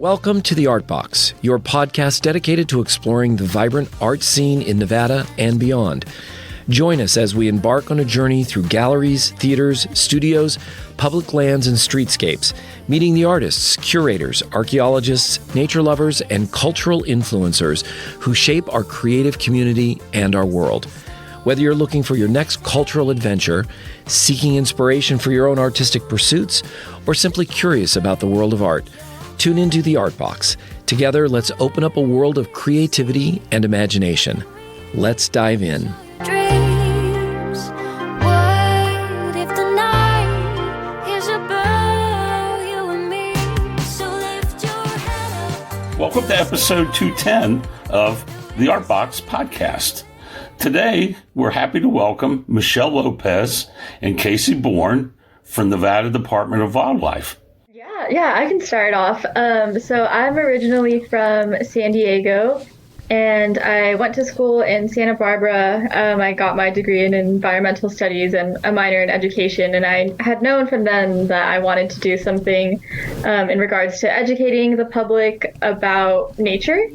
Welcome to The Art Box, your podcast dedicated to exploring the vibrant art scene in Nevada and beyond. Join us as we embark on a journey through galleries, theaters, studios, public lands, and streetscapes, meeting the artists, curators, archaeologists, nature lovers, and cultural influencers who shape our creative community and our world. Whether you're looking for your next cultural adventure, seeking inspiration for your own artistic pursuits, or simply curious about the world of art, tune into The Art Box. Together, let's open up a world of creativity and imagination. Let's dive in. Dreams, what if the night is about you and me? So lift your head up. Welcome to episode 210 of the Art Box podcast. Today, we're happy to welcome Michelle Lopez and Kaesee Bourne from the Nevada Department of Wildlife. Yeah, I can start off. So I'm originally from San Diego, and I went to school in Santa Barbara. I got my degree in environmental studies and a minor in education, and I had known from then that I wanted to do something in regards to educating the public about nature.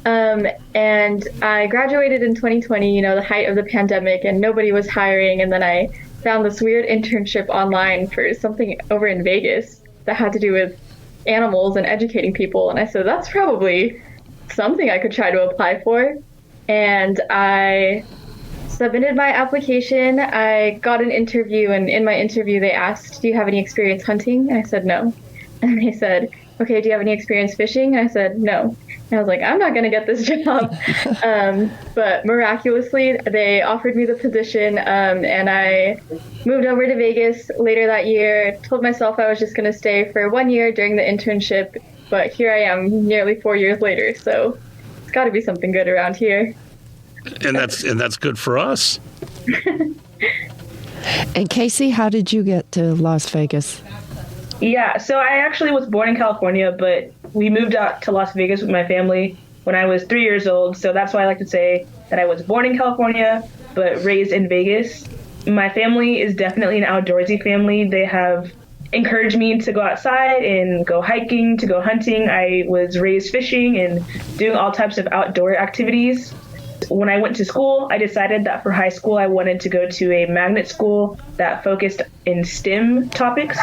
And I graduated in 2020, the height of the pandemic, and nobody was hiring, and then I found this weird internship online for something over in Vegas that had to do with animals and educating people. And I said, that's probably something I could try to apply for. And I submitted my application. I got an interview, and in my interview, they asked, do you have any experience hunting? And I said, no. And they said, okay, do you have any experience fishing? And I said, no. And I was like, I'm not going to get this job. But miraculously, they offered me the position, and I moved over to Vegas later that year, told myself I was just going to stay for 1 year during the internship, but here I am nearly 4 years later, so it's got to be something good around here. And that's good for us. And Kaesee, how did you get to Las Vegas? Yeah, so I actually was born in California, but we moved out to Las Vegas with my family when I was 3 years old. So that's why I like to say that I was born in California, but raised in Vegas. My family is definitely an outdoorsy family. They have encouraged me to go outside and go hiking, to go hunting. I was raised fishing and doing all types of outdoor activities. When I went to school, I decided that for high school, I wanted to go to a magnet school that focused in STEM topics.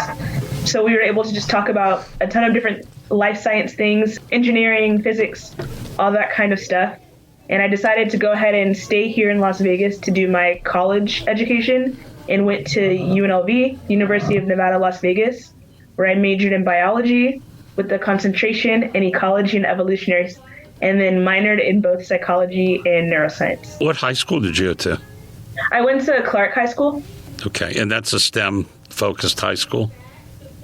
So we were able to just talk about a ton of different life science things, engineering, physics, all that kind of stuff. And I decided to go ahead and stay here in Las Vegas to do my college education and went to UNLV, University of Nevada, Las Vegas, where I majored in biology with the concentration in ecology and evolutionary, and then minored in both psychology and neuroscience. What high school did you go to? I went to Clark High School. Okay, and that's a STEM-focused high school?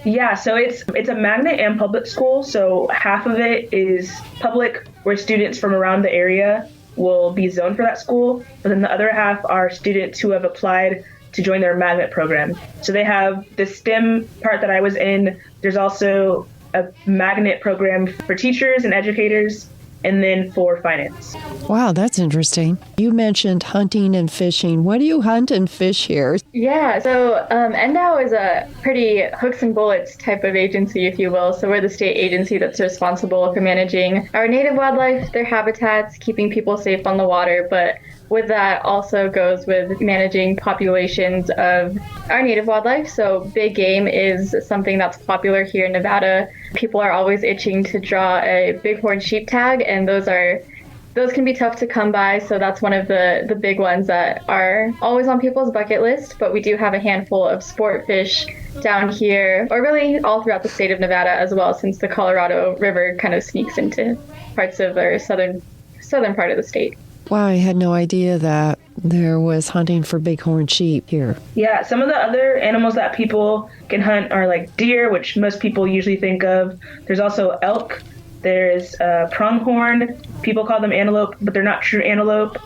Yeah, so it's a magnet and public school, so half of it is public, where students from around the area will be zoned for that school, but then the other half are students who have applied to join their magnet program. So they have the STEM part that I was in. There's also a magnet program for teachers and educators, and then for finance. Wow, that's interesting. You mentioned hunting and fishing. What do you hunt and fish here? Yeah, so NDOW is a pretty hooks and bullets type of agency, if you will. So we're the state agency that's responsible for managing our native wildlife, their habitats, keeping people safe on the water, but with that also goes with managing populations of our native wildlife. So big game is something that's popular here in Nevada. People are always itching to draw a bighorn sheep tag, and those can be tough to come by. So that's one of the big ones that are always on people's bucket list. But we do have a handful of sport fish down here, or really all throughout the state of Nevada as well, since the Colorado River kind of sneaks into parts of our southern part of the state. Wow, I had no idea that there was hunting for bighorn sheep here. Yeah, some of the other animals that people can hunt are like deer, which most people usually think of. There's also elk. There's pronghorn. People call them antelope, but they're not true antelope.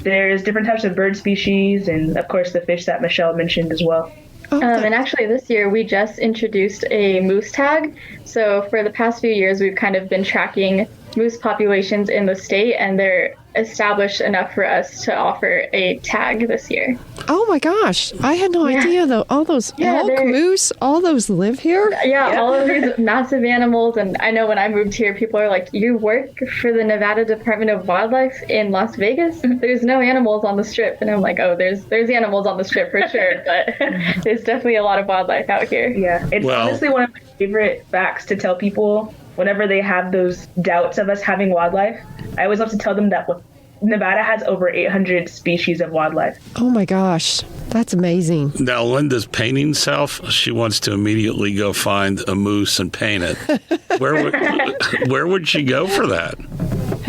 There's different types of bird species, and of course the fish that Michelle mentioned as well. And actually this year we just introduced a moose tag. So for the past few years we've kind of been tracking moose populations in the state, and they're established enough for us to offer a tag this year. Oh my gosh, I had no idea though. All those elk, moose, all those live here? Yeah, all of these massive animals. And I know when I moved here, people are like, you work for the Nevada Department of Wildlife in Las Vegas? There's no animals on the strip. And I'm like, oh, there's animals on the strip for sure, but there's definitely a lot of wildlife out here. Yeah, it's honestly one of my favorite facts to tell people whenever they have those doubts of us having wildlife. I always love to tell them that Nevada has over 800 species of wildlife. Oh my gosh, that's amazing. Now, Linda's painting self, she wants to immediately go find a moose and paint it. Where would she go for that?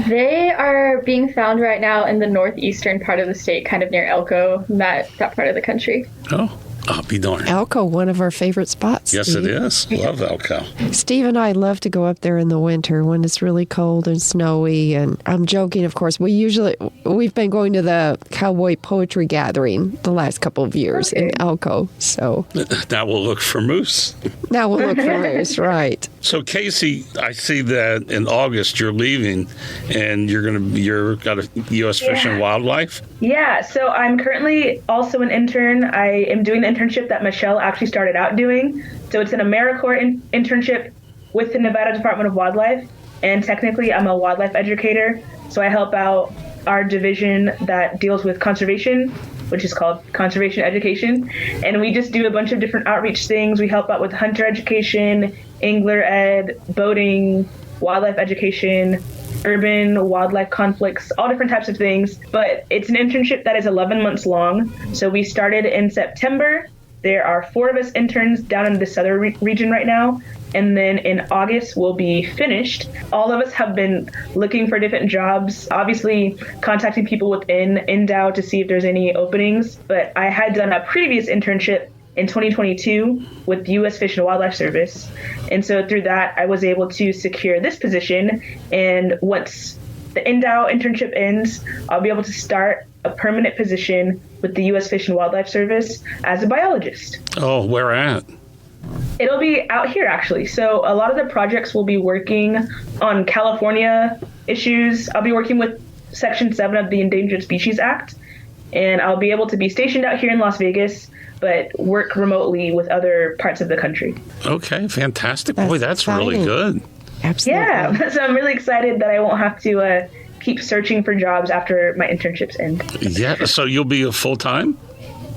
They are being found right now in the northeastern part of the state, kind of near Elko, that part of the country. Oh, I'll be darned. Elko, one of our favorite spots. Yes, Steve. it is. Love Elko. Steve and I love to go up there in the winter when it's really cold and snowy. And I'm joking, of course. We've been going to the cowboy poetry gathering the last couple of years in Elko. So Now we'll look for moose. now we'll look for moose, right? So, Kaesee, I see that in August you're leaving, and you're got a U.S. Fish and Wildlife. Yeah, so I'm currently also an intern. I am doing the internship that Michelle actually started out doing. So it's an AmeriCorps internship with the Nevada Department of Wildlife, and technically I'm a wildlife educator. So I help out our division that deals with conservation, which is called conservation education. And we just do a bunch of different outreach things. We help out with hunter education, angler ed, boating, wildlife education, urban wildlife conflicts, all different types of things. But it's an internship that is 11 months long. So we started in September. There are 4 of us interns down in the southern region right now. And then in August, we'll be finished. All of us have been looking for different jobs, obviously contacting people within NDOW to see if there's any openings. But I had done a previous internship in 2022 with the U.S. Fish and Wildlife Service. And so through that, I was able to secure this position. And once the NDOW internship ends, I'll be able to start a permanent position with the U.S. Fish and Wildlife Service as a biologist. Oh, where at? It'll be out here, actually. So a lot of the projects will be working on California issues. I'll be working with Section 7 of the Endangered Species Act, and I'll be able to be stationed out here in Las Vegas, but work remotely with other parts of the country. Okay, fantastic. Boy, that's really exciting. good. Absolutely. Yeah, so I'm really excited that I won't have to keep searching for jobs after my internships end. Yeah, so you'll be a full-time?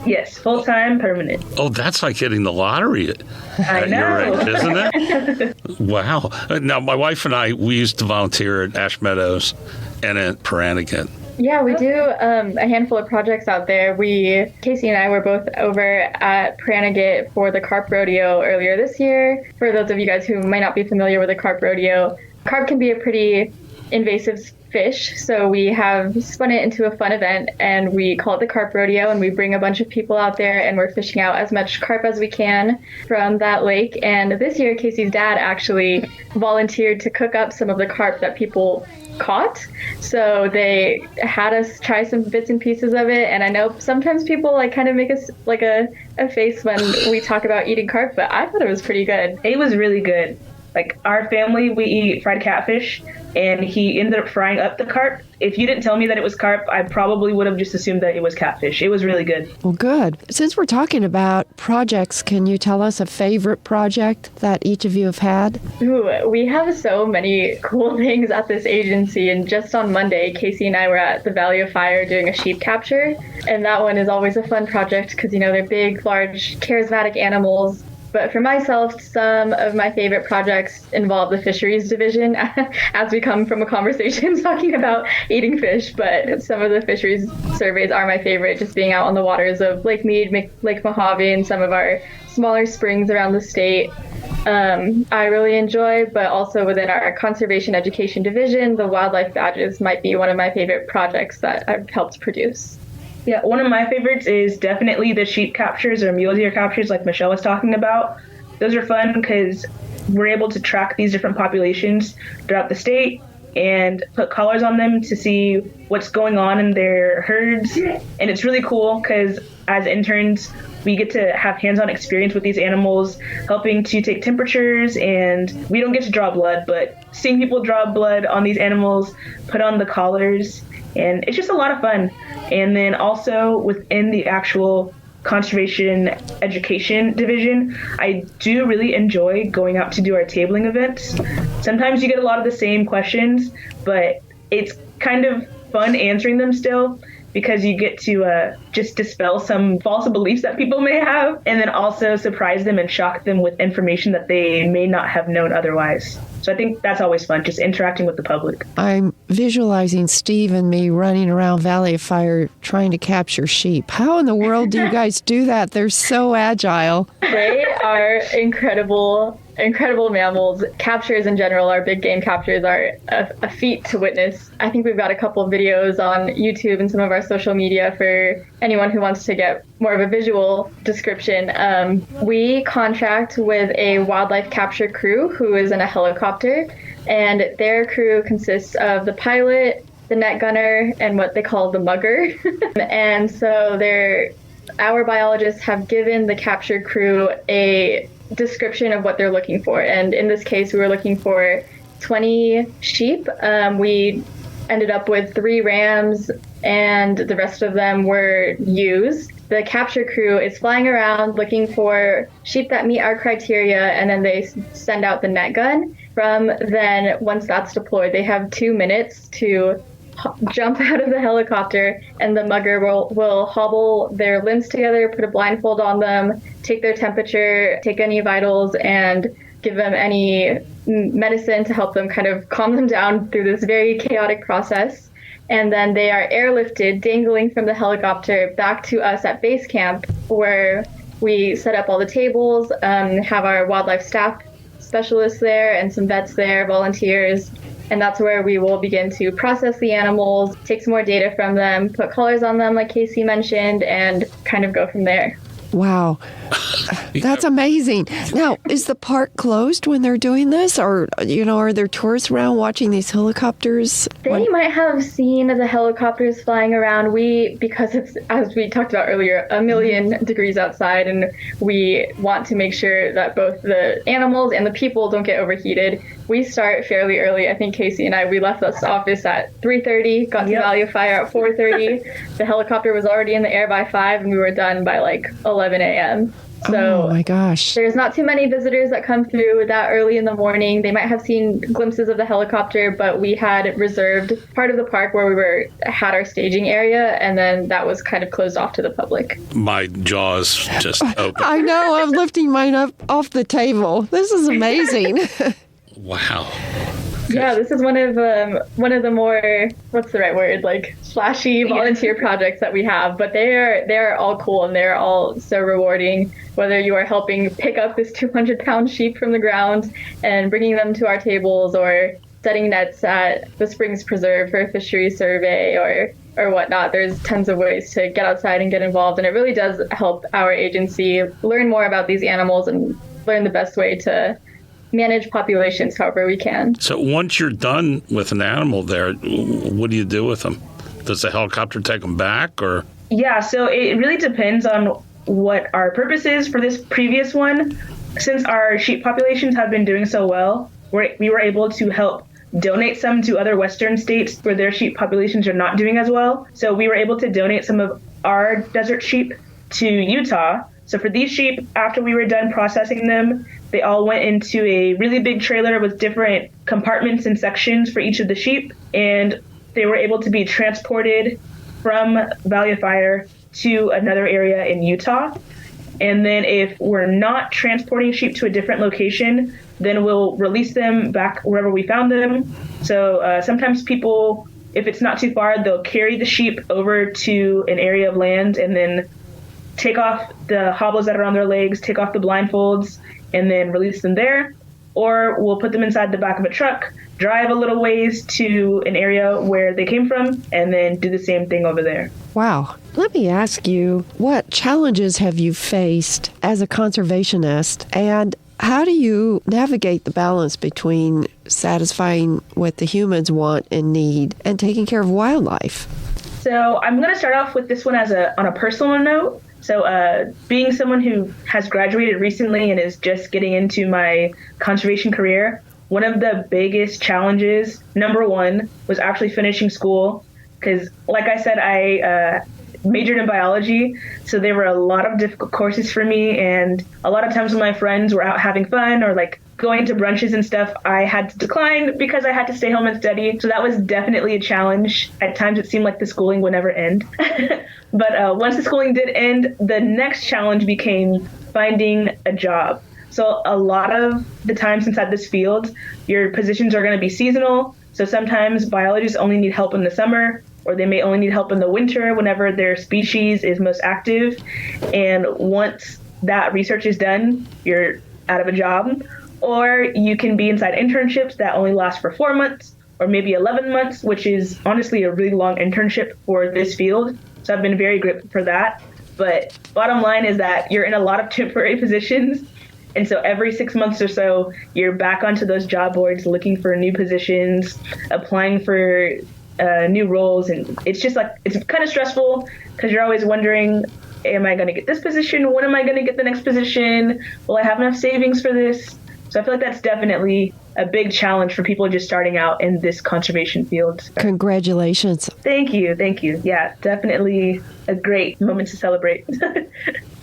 Yes, full-time, permanent. Oh, that's like hitting the lottery I at know. your age, isn't it? Wow. Now, my wife and I, we used to volunteer at Ash Meadows and at Pahranagat. Yeah, we do a handful of projects out there. Kaesee and I were both over at Pahranagat for the carp rodeo earlier this year. For those of you guys who might not be familiar with the carp rodeo, carp can be a pretty invasive fish, so we have spun it into a fun event, and we call it the carp rodeo, and we bring a bunch of people out there, and we're fishing out as much carp as we can from that lake. And this year, Kaesie's dad actually volunteered to cook up some of the carp that people caught, so they had us try some bits and pieces of it. And I know sometimes people kind of make us like a face when we talk about eating carp, but I thought it was pretty good. It was really good. Like, our family, we eat fried catfish, and he ended up frying up the carp. If you didn't tell me that it was carp, I probably would have just assumed that it was catfish. It was really good. Well, good. Since we're talking about projects, can you tell us a favorite project that each of you have had? Ooh, we have so many cool things at this agency, and just on Monday, Kaesee and I were at the Valley of Fire doing a sheep capture, and that one is always a fun project because, they're big, large, charismatic animals. But for myself, some of my favorite projects involve the fisheries division, as we come from a conversation talking about eating fish. But some of the fisheries surveys are my favorite, just being out on the waters of Lake Mead, Lake Mojave, and some of our smaller springs around the state. I really enjoy, but also within our conservation education division, the wildlife badges might be one of my favorite projects that I've helped produce. Yeah, one of my favorites is definitely the sheep captures or mule deer captures like Michelle was talking about. Those are fun because we're able to track these different populations throughout the state and put collars on them to see what's going on in their herds. And it's really cool because as interns, we get to have hands-on experience with these animals, helping to take temperatures, and we don't get to draw blood, but seeing people draw blood on these animals, put on the collars, and it's just a lot of fun. And then also within the actual conservation education division, I do really enjoy going out to do our tabling events. Sometimes you get a lot of the same questions, but it's kind of fun answering them still, because you get to just dispel some false beliefs that people may have, and then also surprise them and shock them with information that they may not have known otherwise. So I think that's always fun, just interacting with the public. I'm visualizing Steve and me running around Valley of Fire trying to capture sheep. How in the world do you guys do that? They're so agile. They are incredible mammals. Captures in general, our big game captures, are a feat to witness. I think we've got a couple of videos on YouTube and some of our social media for anyone who wants to get more of a visual description. We contract with a wildlife capture crew who is in a helicopter, and their crew consists of the pilot, the net gunner, and what they call the mugger. And so our biologists have given the capture crew a description of what they're looking for. And in this case, we were looking for 20 sheep. We ended up with 3 rams, and the rest of them were ewes. The capture crew is flying around looking for sheep that meet our criteria, and then they send out the net gun. From then, once that's deployed, they have 2 minutes to jump out of the helicopter, and the mugger will hobble their limbs together, put a blindfold on them, take their temperature, take any vitals, and give them any medicine to help them kind of calm them down through this very chaotic process. And then they are airlifted, dangling from the helicopter, back to us at base camp, where we set up all the tables, have our wildlife staff specialists there and some vets there, volunteers. And that's where we will begin to process the animals, take some more data from them, put collars on them like Kaesee mentioned, and kind of go from there. Wow. That's amazing. Now, is the park closed when they're doing this? Or, are there tourists around watching these helicopters? They might have seen the helicopters flying around. Because it's, as we talked about earlier, 1,000,000 degrees outside, and we want to make sure that both the animals and the people don't get overheated. We start fairly early. I think Kaesee and I, we left this office at 3:30, got to Valley of Fire at 4:30. The helicopter was already in the air by 5, and we were done by like 11 a.m. So oh my gosh. There's not too many visitors that come through that early in the morning. They might have seen glimpses of the helicopter, but we had reserved part of the park where we had our staging area, and then that was kind of closed off to the public. My jaws just opened. I know. I'm lifting mine up off the table. This is amazing. Wow. Yeah, this is one of the more, what's the right word, like flashy volunteer projects that we have. But they're all cool, and they're all so rewarding. Whether you are helping pick up this 200-pound sheep from the ground and bringing them to our tables, or setting nets at the Springs Preserve for a fisheries survey, or whatnot. There's tons of ways to get outside and get involved, and it really does help our agency learn more about these animals and learn the best way to manage populations however we can. So once you're done with an animal there, what do you do with them? Does the helicopter take them back, or? Yeah, so it really depends on what our purpose is for this previous one. Since our sheep populations have been doing so well, we were able to help donate some to other western states where their sheep populations are not doing as well. So we were able to donate some of our desert sheep to Utah. So for these sheep, after we were done processing them, they all went into a really big trailer with different compartments and sections for each of the sheep, and they were able to be transported from Valley of Fire to another area in Utah. And then if we're not transporting sheep to a different location, then we'll release them back wherever we found them. So sometimes people, if it's not too far, they'll carry the sheep over to an area of land and then take off the hobbles that are on their legs, take off the blindfolds, and then release them there. Or we'll put them inside the back of a truck, drive a little ways to an area where they came from, and then do the same thing over there. Wow. Let me ask you, what challenges have you faced as a conservationist, and how do you navigate the balance between satisfying what the humans want and need and taking care of wildlife? So I'm going to start off with this one on a personal note. So being someone who has graduated recently and is just getting into my conservation career, one of the biggest challenges, number one, was actually finishing school. because, like I said, I majored in biology, so there were a lot of difficult courses for me, and a lot of times when my friends were out having fun or like going to brunches and stuff, I had to decline because I had to stay home and study. So that was definitely a challenge. At times it seemed like the schooling would never end. But once the schooling did end, the next challenge became finding a job. So a lot of the times inside this field, your positions are going to be seasonal. So sometimes biologists only need help in the summer, or they may only need help in the winter whenever their species is most active. And once that research is done, you're out of a job. Or you can be inside internships that only last for 4 months or maybe 11 months, which is honestly a really long internship for this field. So I've been very grateful for that. But bottom line is that you're in a lot of temporary positions. And so every 6 months or so, you're back onto those job boards looking for new positions, applying for new roles. And it's just like, it's kind of stressful because you're always wondering, am I going to get this position? When am I going to get the next position? Will I have enough savings for this? So I feel like that's definitely a big challenge for people just starting out in this conservation field. Congratulations. Thank you. Thank you. Yeah, definitely a great moment to celebrate.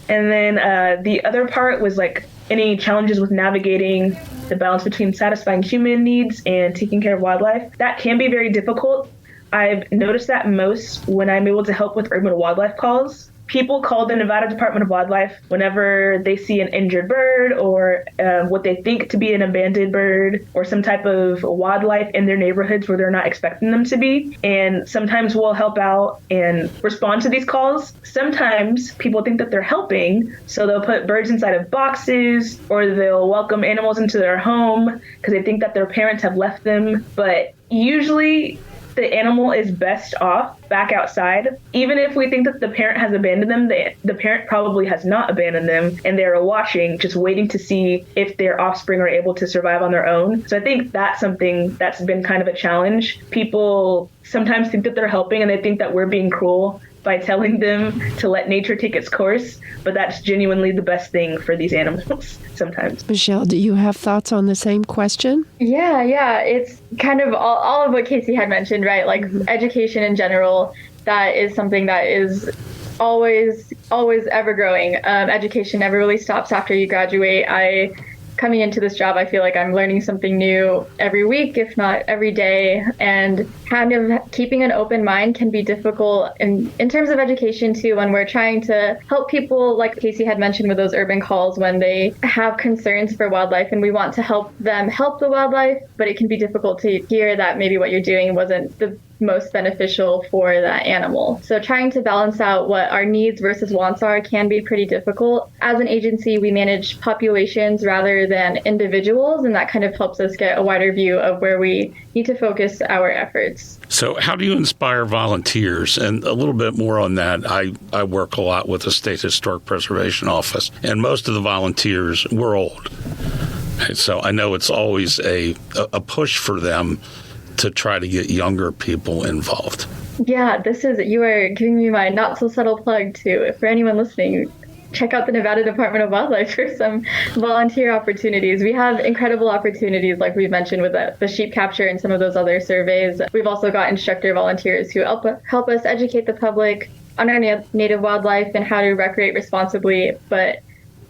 And then the other part was like any challenges with navigating the balance between satisfying human needs and taking care of wildlife. That can be very difficult. I've noticed that most when I'm able to help with urban wildlife calls. People call the Nevada Department of Wildlife whenever they see an injured bird or what they think to be an abandoned bird or some type of wildlife in their neighborhoods where they're not expecting them to be. And sometimes we'll help out and respond to these calls. Sometimes people think that they're helping, so they'll put birds inside of boxes or they'll welcome animals into their home because they think that their parents have left them. But usually the animal is best off back outside. Even if we think that the parent has abandoned them, the parent probably has not abandoned them, and they're watching, just waiting to see if their offspring are able to survive on their own. So I think that's something that's been kind of a challenge. People sometimes think that they're helping, and they think that we're being cruel by telling them to let nature take its course, but that's genuinely the best thing for these animals sometimes. Michelle, do you have thoughts on the same question? Yeah. It's kind of all of what Kaesee had mentioned, right? Like education in general, that is something that is always ever growing. Education never really stops after you graduate. Coming into this job, I feel like I'm learning something new every week, if not every day. And kind of keeping an open mind can be difficult in terms of education too, when we're trying to help people, like Kaesee had mentioned with those urban calls, when they have concerns for wildlife and we want to help them help the wildlife, but it can be difficult to hear that maybe what you're doing wasn't the most beneficial for that animal. So trying to balance out what our needs versus wants are can be pretty difficult. As an agency, we manage populations rather than individuals, and that kind of helps us get a wider view of where we need to focus our efforts. So how do you inspire volunteers? And a little bit more on that, I work a lot with the State Historic Preservation Office, and most of the volunteers were old. So I know it's always a push for them to try to get younger people involved. Yeah, you are giving me my not so subtle plug too. For anyone listening, check out the Nevada Department of Wildlife for some volunteer opportunities. We have incredible opportunities, like we mentioned, with the sheep capture and some of those other surveys. We've also got instructor volunteers who help us educate the public on our native wildlife and how to recreate responsibly. But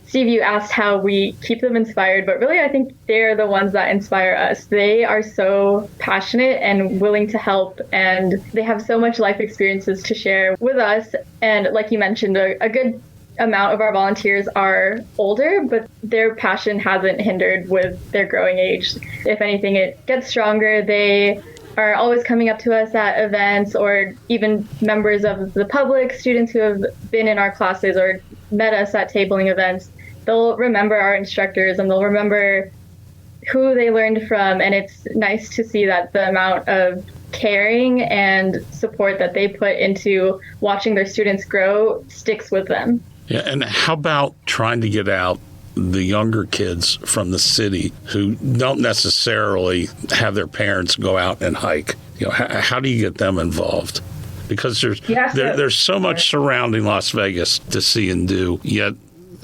Steve, you asked how we keep them inspired, but really I think they're the ones that inspire us. They are so passionate and willing to help, and they have so much life experiences to share with us. And like you mentioned, a good amount of our volunteers are older, but their passion hasn't hindered with their growing age. If anything, it gets stronger. They are always coming up to us at events, or even members of the public, students who have been in our classes or met us at tabling events. They'll remember our instructors and they'll remember who they learned from. And it's nice to see that the amount of caring and support that they put into watching their students grow sticks with them. Yeah, and how about trying to get out the younger kids from the city who don't necessarily have their parents go out and hike? You know, how do you get them involved? Because there's so much surrounding Las Vegas to see and do, yet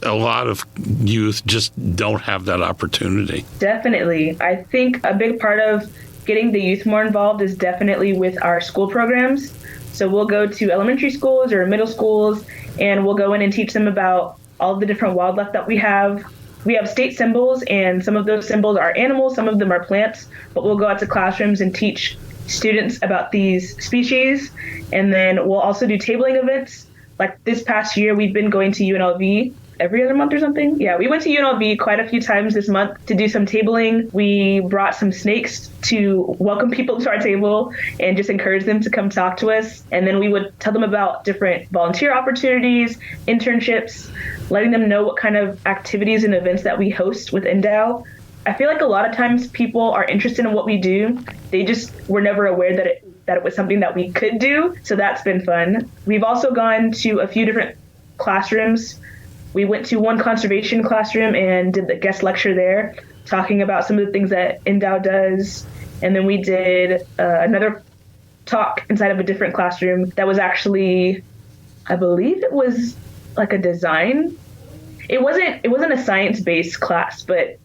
a lot of youth just don't have that opportunity. Definitely. I think a big part of getting the youth more involved is definitely with our school programs. So we'll go to elementary schools or middle schools, and we'll go in and teach them about all the different wildlife that we have. We have state symbols, and some of those symbols are animals, some of them are plants, but we'll go out to classrooms and teach students about these species. And then we'll also do tabling events. Like this past year, we've been going to UNLV every other month or something. Yeah, we went to UNLV quite a few times this month to do some tabling. We brought some snakes to welcome people to our table and just encourage them to come talk to us. And then we would tell them about different volunteer opportunities, internships, letting them know what kind of activities and events that we host with Endow. I feel like a lot of times people are interested in what we do. They just were never aware that it was something that we could do. So that's been fun. We've also gone to a few different classrooms. We went to one conservation classroom and did the guest lecture there, talking about some of the things that Endow does. And then we did another talk inside of a different classroom that was actually, I believe it was like a design. It wasn't a science-based class, but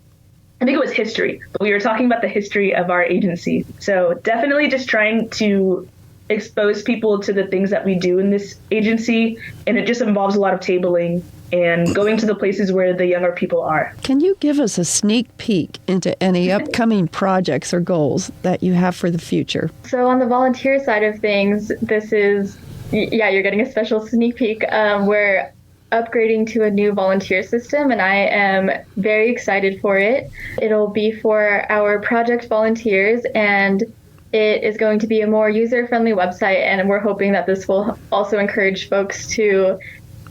I think it was history. But we were talking about the history of our agency. So definitely just trying to expose people to the things that we do in this agency. And it just involves a lot of tabling and going to the places where the younger people are. Can you give us a sneak peek into any upcoming projects or goals that you have for the future? So on the volunteer side of things, this is, you're getting a special sneak peek. We're upgrading to a new volunteer system, and I am very excited for it. It'll be for our project volunteers, and it is going to be a more user-friendly website, and we're hoping that this will also encourage folks to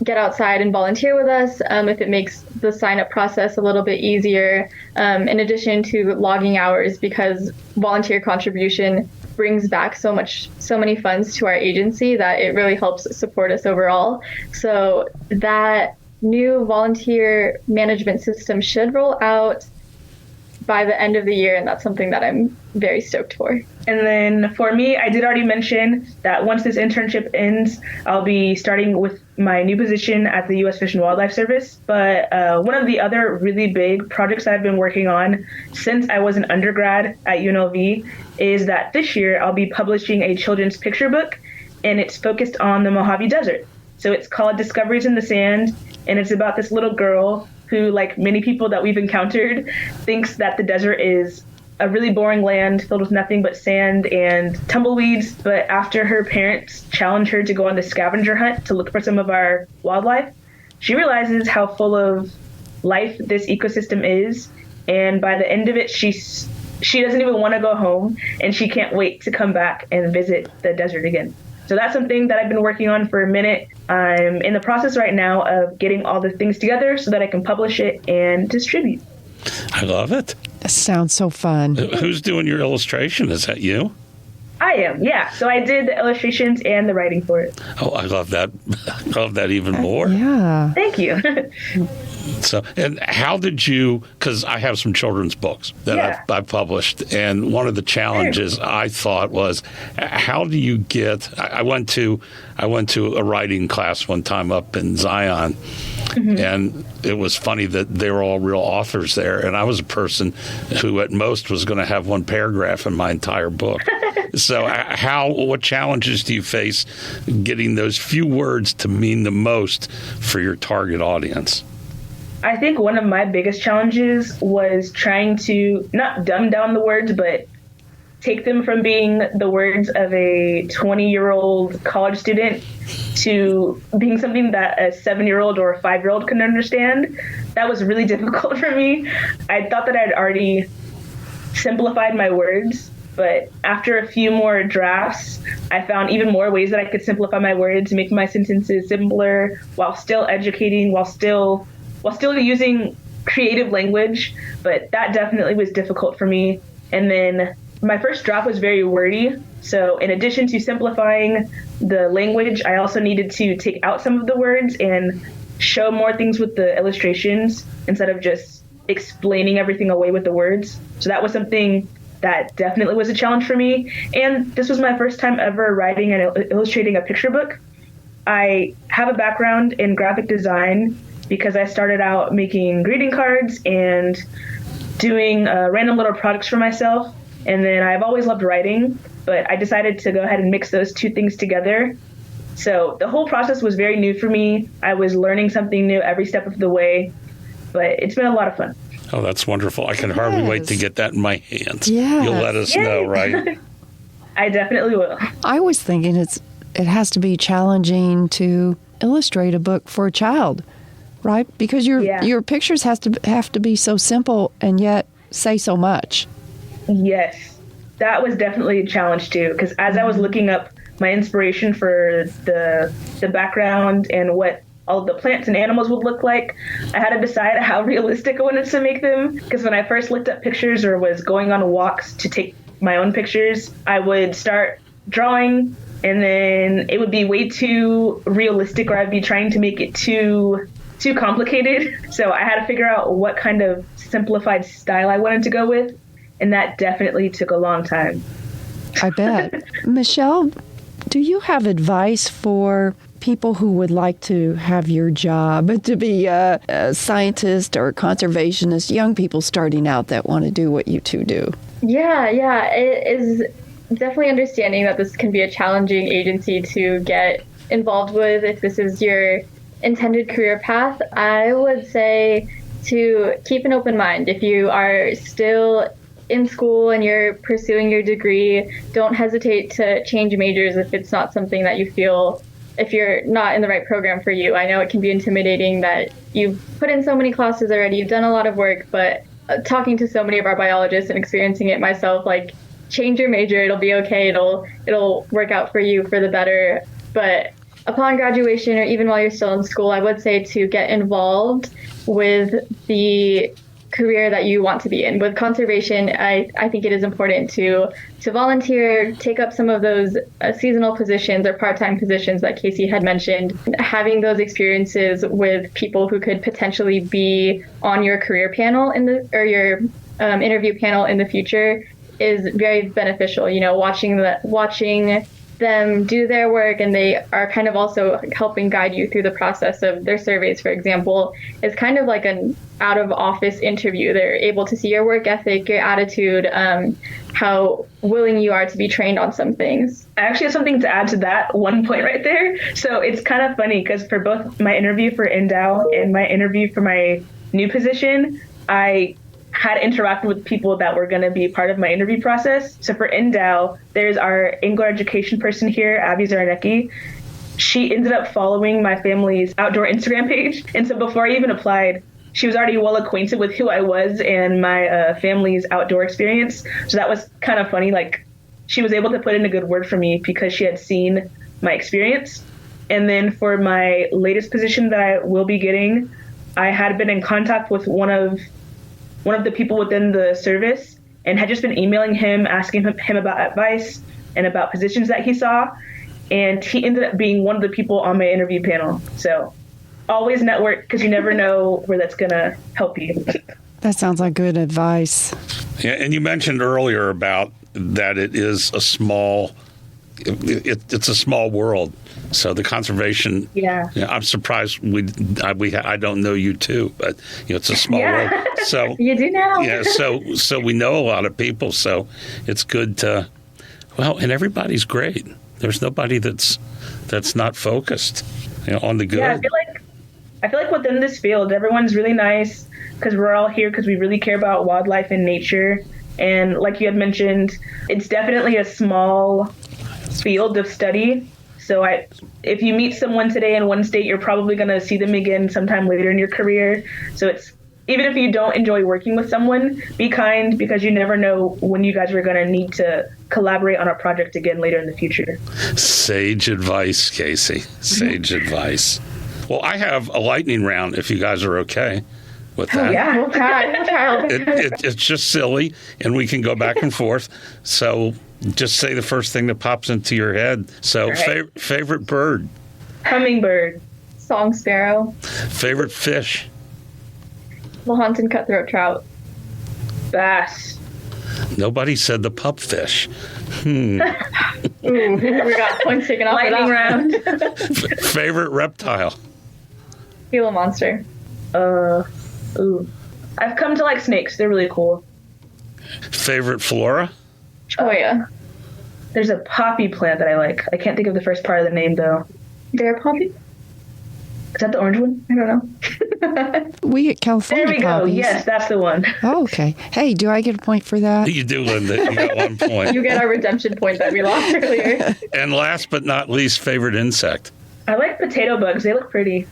get outside and volunteer with us if it makes the sign-up process a little bit easier, in addition to logging hours, because volunteer contribution brings back so many funds to our agency that it really helps support us overall. So that new volunteer management system should roll out by the end of the year, and that's something that I'm very stoked for. And then for me, I did already mention that once this internship ends, I'll be starting with my new position at the U.S. Fish and Wildlife Service. But one of the other really big projects I've been working on since I was an undergrad at UNLV is that this year I'll be publishing a children's picture book, and it's focused on the Mojave Desert. So it's called Discoveries in the Sand, and it's about this little girl who, like many people that we've encountered, thinks that the desert is a really boring land filled with nothing but sand and tumbleweeds. But after her parents challenge her to go on the scavenger hunt to look for some of our wildlife, she realizes how full of life this ecosystem is. And by the end of it, she doesn't even want to go home, and she can't wait to come back and visit the desert again. So that's something that I've been working on for a minute. I'm in the process right now of getting all the things together so that I can publish it and distribute. I love it. That sounds so fun. Who's doing your illustration? Is that you? I am, yeah. So I did the illustrations and the writing for it. Oh, I love that. I love that even more. Yeah. Thank you. So, and how did you, because I have some children's books that I've published, and one of the challenges I thought was, how do you get, I went to a writing class one time up in Zion, and it was funny that they were all real authors there, and I was a person who at most was going to have one paragraph in my entire book. So what challenges do you face getting those few words to mean the most for your target audience? I think one of my biggest challenges was trying to not dumb down the words, but take them from being the words of a 20-year-old college student to being something that a 7-year-old or a 5-year-old can understand. That was really difficult for me. I thought that I'd already simplified my words, but after a few more drafts, I found even more ways that I could simplify my words, make my sentences simpler while still educating, while still using creative language. But that definitely was difficult for me. And then my first draft was very wordy. So in addition to simplifying the language, I also needed to take out some of the words and show more things with the illustrations instead of just explaining everything away with the words. So that was something that definitely was a challenge for me. And this was my first time ever writing and illustrating a picture book. I have a background in graphic design because I started out making greeting cards and doing random little projects for myself. And then I've always loved writing. but I decided to go ahead and mix those two things together. So the whole process was very new for me. I was learning something new every step of the way, but it's been a lot of fun. Oh, that's wonderful. I can hardly wait to get that in my hands. Yes. You'll let us know, right? I definitely will. I was thinking it has to be challenging to illustrate a book for a child, right? Because your pictures have to be so simple and yet say so much. Yes, that was definitely a challenge too, because as I was looking up my inspiration for the background and what all the plants and animals would look like, I had to decide how realistic I wanted to make them. Because when I first looked up pictures or was going on walks to take my own pictures, I would start drawing and then it would be way too realistic, or I'd be trying to make it too complicated. So I had to figure out what kind of simplified style I wanted to go with, and that definitely took a long time. I bet. Michelle, do you have advice for people who would like to have your job, to be a scientist or a conservationist, young people starting out that want to do what you two do? Yeah, it is definitely understanding that this can be a challenging agency to get involved with if this is your intended career path. I would say to keep an open mind. If you are still in school and you're pursuing your degree, don't hesitate to change majors if it's not something that you feel, if you're not in the right program for you. I know it can be intimidating that you've put in so many classes already, you've done a lot of work, but talking to so many of our biologists and experiencing it myself, like, change your major, it'll be okay, it'll work out for you for the better. But upon graduation, or even while you're still in school, I would say to get involved with the career that you want to be in. With conservation, I think it is important to volunteer, take up some of those seasonal positions or part-time positions that Kaesee had mentioned. Having those experiences with people who could potentially be on your career panel or your interview panel in the future is very beneficial. You know, watching them do their work, and they are kind of also helping guide you through the process of their surveys, for example, is kind of like an out-of-office interview. They're able to see your work ethic, your attitude, how willing you are to be trained on some things. I actually have something to add to that one point right there. So it's kind of funny because for both my interview for Endow and my interview for my new position, I had interacted with people that were going to be part of my interview process. So for Endow, there's our Angler education person here, Abby Zarnecki. She ended up following my family's outdoor Instagram page. And so before I even applied, she was already well acquainted with who I was and my family's outdoor experience. So that was kind of funny. Like, she was able to put in a good word for me because she had seen my experience. And then for my latest position that I will be getting, I had been in contact with one of the people within the service and had just been emailing him, asking him about advice and about positions that he saw. And he ended up being one of the people on my interview panel. So always network, because you never know where that's going to help you. That sounds like good advice. Yeah, and you mentioned earlier about that it is a small, it's a small world. So the conservation, I'm surprised I don't know you too, but it's a small world. So you do now. Yeah, so we know a lot of people. So it's good to, and everybody's great. There's nobody that's not focused on the good. Yeah, I feel like within this field, everyone's really nice because we're all here because we really care about wildlife and nature. And like you had mentioned, it's definitely a small field of study. So if you meet someone today in one state, you're probably going to see them again sometime later in your career. So it's, even if you don't enjoy working with someone, be kind, because you never know when you guys are going to need to collaborate on a project again later in the future. Sage advice, Kaesee. Sage advice. Well, I have a lightning round if you guys are okay with that. Oh, yeah, we'll try. It's just silly, and we can go back and forth. So just say the first thing that pops into your head. So right. Favorite bird? Hummingbird. Song sparrow. Favorite fish? Lahontan cutthroat trout. Bass. Nobody said the pupfish. Ooh, we got points taken off. Lightning round. Favorite reptile? Gila monster. I've come to like snakes. They're really cool. Favorite flora? Choya. There's a poppy plant that I like. I can't think of the first part of the name though. Bear poppy? Is that the orange one? I don't know. We get California There we go. poppies. Yes, that's the one. Oh, okay. Hey, do I get a point for that? You do, Linda. You got 1 point. You get our redemption point that we lost earlier. And last but not least, favorite insect. I like potato bugs. They look pretty.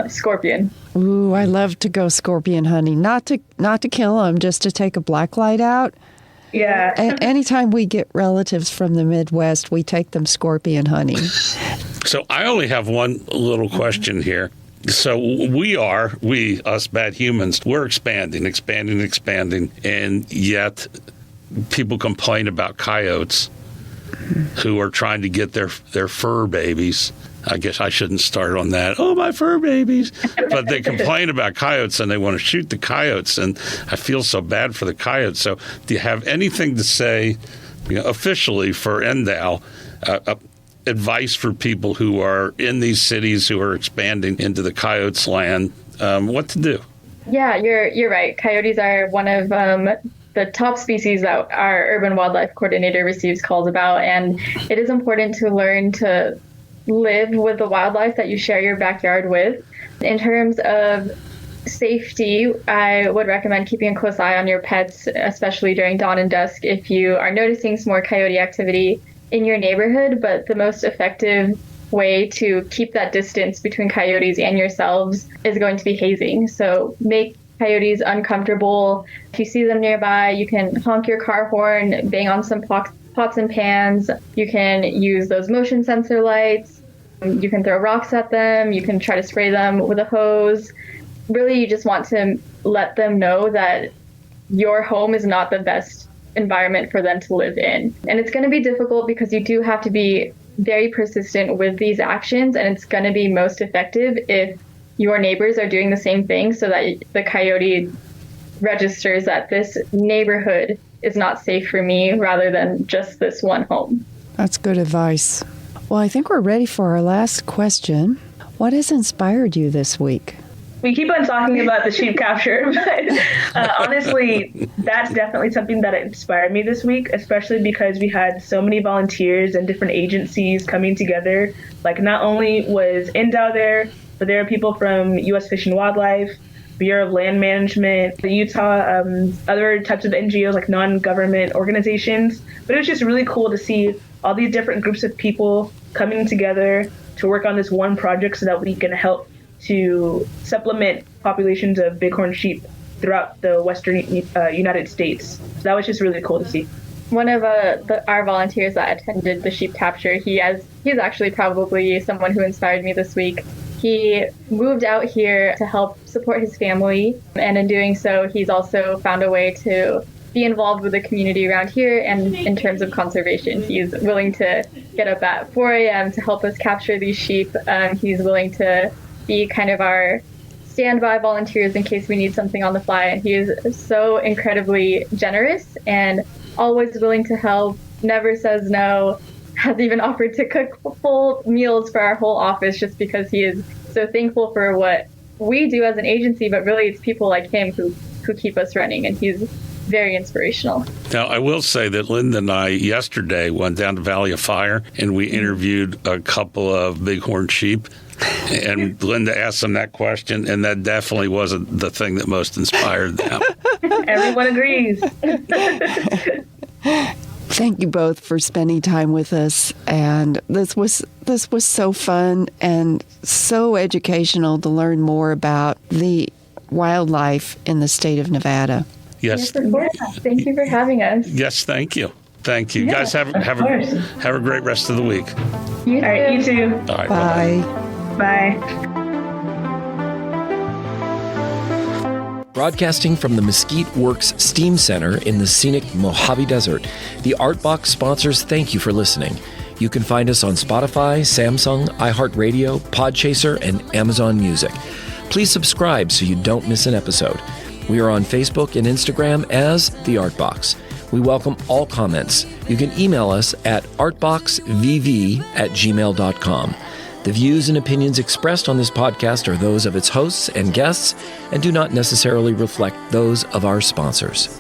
Scorpion. Ooh, I love to go scorpion hunting. Not to kill them, just to take a black light out. Yeah. Anytime we get relatives from the Midwest, we take them scorpion hunting. So I only have one little question here. So us bad humans, we're expanding, and yet people complain about coyotes who are trying to get their fur babies. I guess I shouldn't start on that. Oh, my fur babies. But they complain about coyotes and they want to shoot the coyotes. And I feel so bad for the coyotes. So do you have anything to say officially for NDOW, advice for people who are in these cities who are expanding into the coyotes' land, what to do? Yeah, you're right. Coyotes are one of the top species that our urban wildlife coordinator receives calls about. And it is important to learn to live with the wildlife that you share your backyard with. In terms of safety, I would recommend keeping a close eye on your pets, especially during dawn and dusk if you are noticing some more coyote activity in your neighborhood. But the most effective way to keep that distance between coyotes and yourselves is going to be hazing. So make coyotes uncomfortable. If you see them nearby, you can honk your car horn, bang on some pots and pans. You can use those motion sensor lights. You can throw rocks at them. You can try to spray them with a hose. Really, you just want to let them know that your home is not the best environment for them to live in. And it's going to be difficult because you do have to be very persistent with these actions, and it's going to be most effective if your neighbors are doing the same thing so that the coyote registers that this neighborhood is not safe for me rather than just this one home. That's good advice. Well, I think we're ready for our last question. What has inspired you this week? We keep on talking about the sheep capture, but honestly, that's definitely something that inspired me this week, especially because we had so many volunteers and different agencies coming together. Like, not only was NDOW there, but there are people from U.S. Fish and Wildlife, Bureau of Land Management, the Utah, other types of NGOs like non-government organizations. But it was just really cool to see all these different groups of people coming together to work on this one project so that we can help to supplement populations of bighorn sheep throughout the western United States. So that was just really cool to see. One of our volunteers that attended the sheep capture, he's actually probably someone who inspired me this week. He moved out here to help support his family, and in doing so, he's also found a way to be involved with the community around here. And in terms of conservation, he's willing to get up at 4 a.m. to help us capture these sheep. He's willing to be kind of our standby volunteers in case we need something on the fly. And he is so incredibly generous and always willing to help, never says no, has even offered to cook full meals for our whole office just because he is so thankful for what we do as an agency, but really it's people like him who keep us running, and he's very inspirational. Now, I will say that Linda and I yesterday went down to Valley of Fire and we interviewed a couple of bighorn sheep. And Linda asked them that question, and that definitely wasn't the thing that most inspired them. Everyone agrees. Thank you both for spending time with us, and this was so fun and so educational to learn more about the wildlife in the state of Nevada. Yes. Of course. Thank you for having us. Yes, thank you. Thank you. Yeah, guys, have a great rest of the week. All right, you too. All right, Bye. Bye. Broadcasting from the Mesquite Works Steam Center in the scenic Mojave Desert, the Art Box sponsors thank you for listening. You can find us on Spotify, Samsung, iHeartRadio, Podchaser, and Amazon Music. Please subscribe so you don't miss an episode. We are on Facebook and Instagram as The Art Box. We welcome all comments. You can email us at artboxvv@gmail.com. The views and opinions expressed on this podcast are those of its hosts and guests and do not necessarily reflect those of our sponsors.